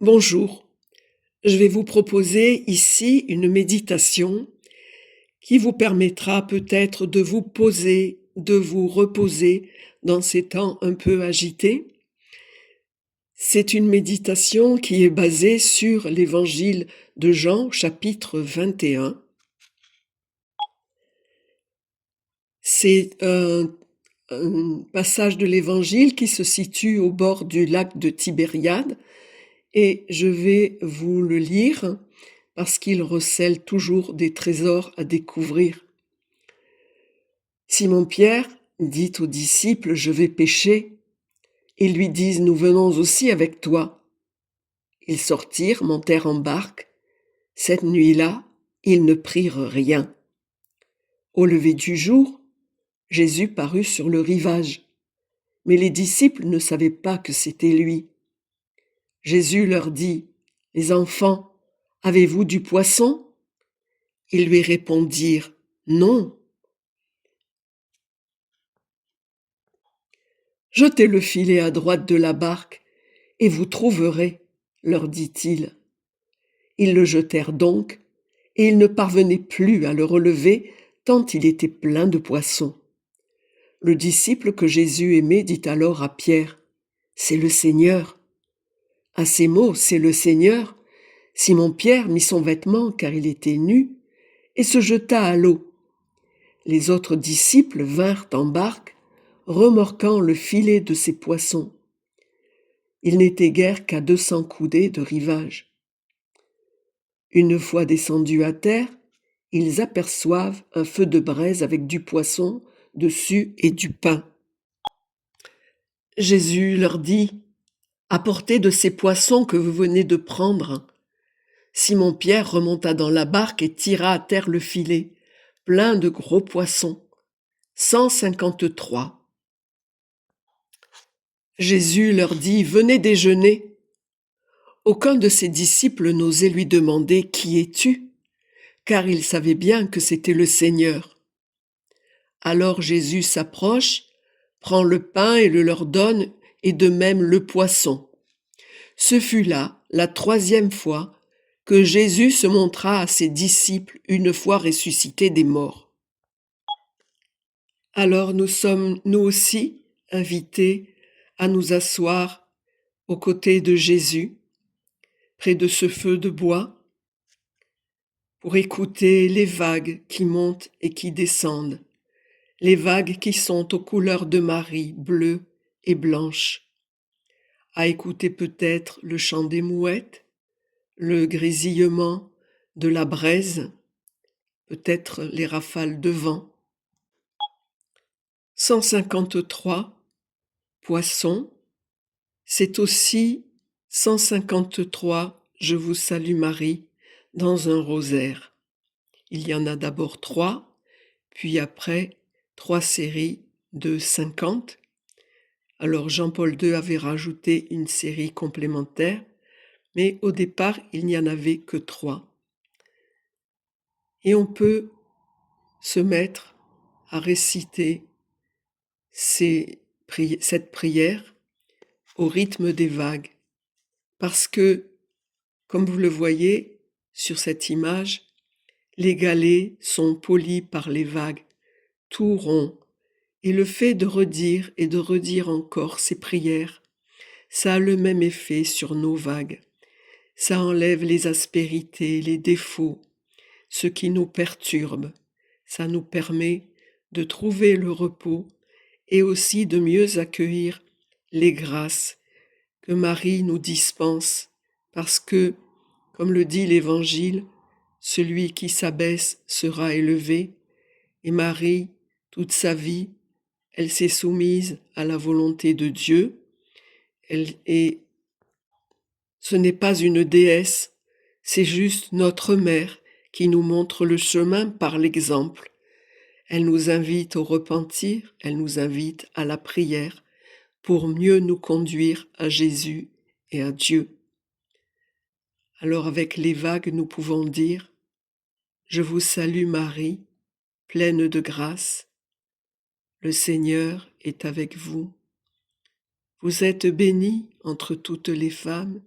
Bonjour, je vais vous proposer ici une méditation qui vous permettra peut-être de vous poser, de vous reposer dans ces temps un peu agités. C'est une méditation qui est basée sur l'évangile de Jean, chapitre 21. C'est un passage de l'évangile qui se situe au bord du lac de Tibériade et je vais vous le lire parce qu'il recèle toujours des trésors à découvrir. Simon-Pierre dit aux disciples: « Je vais pêcher. » Ils lui disent: « Nous venons aussi avec toi. » Ils sortirent, montèrent en barque. Cette nuit-là, ils ne prirent rien. Au lever du jour, Jésus parut sur le rivage, mais les disciples ne savaient pas que c'était lui. Jésus leur dit: « Les enfants, avez-vous du poisson ?» Ils lui répondirent: « Non. » « Jetez le filet à droite de la barque, et vous trouverez, » leur dit-il. Ils le jetèrent donc, et ils ne parvenaient plus à le relever, tant il était plein de poissons. Le disciple que Jésus aimait dit alors à Pierre: « C'est le Seigneur. » À ces mots, « C'est le Seigneur », Simon-Pierre mit son vêtement, car il était nu, et se jeta à l'eau. Les autres disciples vinrent en barque, remorquant le filet de ces poissons. Il n'était guère qu'à 200 coudées de rivage. Une fois descendus à terre, ils aperçoivent un feu de braise avec du poisson dessus et du pain. Jésus leur dit: « Apportez de ces poissons que vous venez de prendre. » Simon-Pierre remonta dans la barque et tira à terre le filet, plein de gros poissons, 153. Jésus leur dit: « Venez déjeuner. » Aucun de ses disciples n'osait lui demander: « Qui es-tu ?» car il savait bien que c'était le Seigneur. Alors Jésus s'approche, prend le pain et le leur donne, et de même le poisson. Ce fut là la 3e fois que Jésus se montra à ses disciples une fois ressuscité des morts. Alors nous sommes, nous aussi, invités à nous asseoir aux côtés de Jésus, près de ce feu de bois, pour écouter les vagues qui montent et qui descendent, les vagues qui sont aux couleurs de Marie, bleues et blanches, à écouter peut-être le chant des mouettes, le grésillement de la braise, peut-être les rafales de vent. 153 poissons, c'est aussi 153 Je vous salue Marie dans un rosaire. Il y en a d'abord 3, puis après 3 séries de 50. Alors Jean-Paul II avait rajouté une série complémentaire, mais au départ il n'y en avait que 3. Et on peut se mettre à réciter cette prière au rythme des vagues, parce que, comme vous le voyez sur cette image, les galets sont polis par les vagues, tout ronds, et le fait de redire et de redire encore ces prières, ça a le même effet sur nos vagues. Ça enlève les aspérités, les défauts, ce qui nous perturbe. Ça nous permet de trouver le repos et aussi de mieux accueillir les grâces que Marie nous dispense, parce que, comme le dit l'Évangile, celui qui s'abaisse sera élevé, et Marie, toute sa vie, elle s'est soumise à la volonté de Dieu, et ce n'est pas une déesse, c'est juste notre mère qui nous montre le chemin par l'exemple. Elle nous invite au repentir, elle nous invite à la prière pour mieux nous conduire à Jésus et à Dieu. Alors avec les vagues, nous pouvons dire: « Je vous salue Marie, pleine de grâce. Le Seigneur est avec vous. Vous êtes bénie entre toutes les femmes,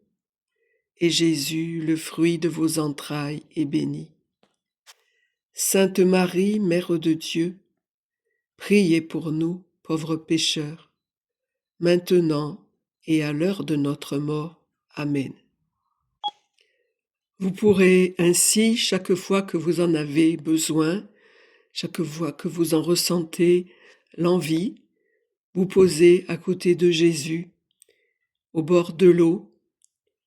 et Jésus, le fruit de vos entrailles, est béni. Sainte Marie, Mère de Dieu, priez pour nous, pauvres pécheurs, maintenant et à l'heure de notre mort. Amen. Vous pourrez ainsi, chaque fois que vous en avez besoin, chaque fois que vous en ressentez l'envie, vous poser à côté de Jésus, au bord de l'eau,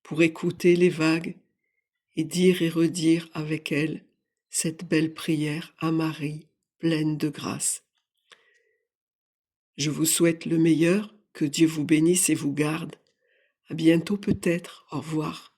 pour écouter les vagues et dire et redire avec elles cette belle prière à Marie, pleine de grâce. Je vous souhaite le meilleur, que Dieu vous bénisse et vous garde. À bientôt peut-être, au revoir.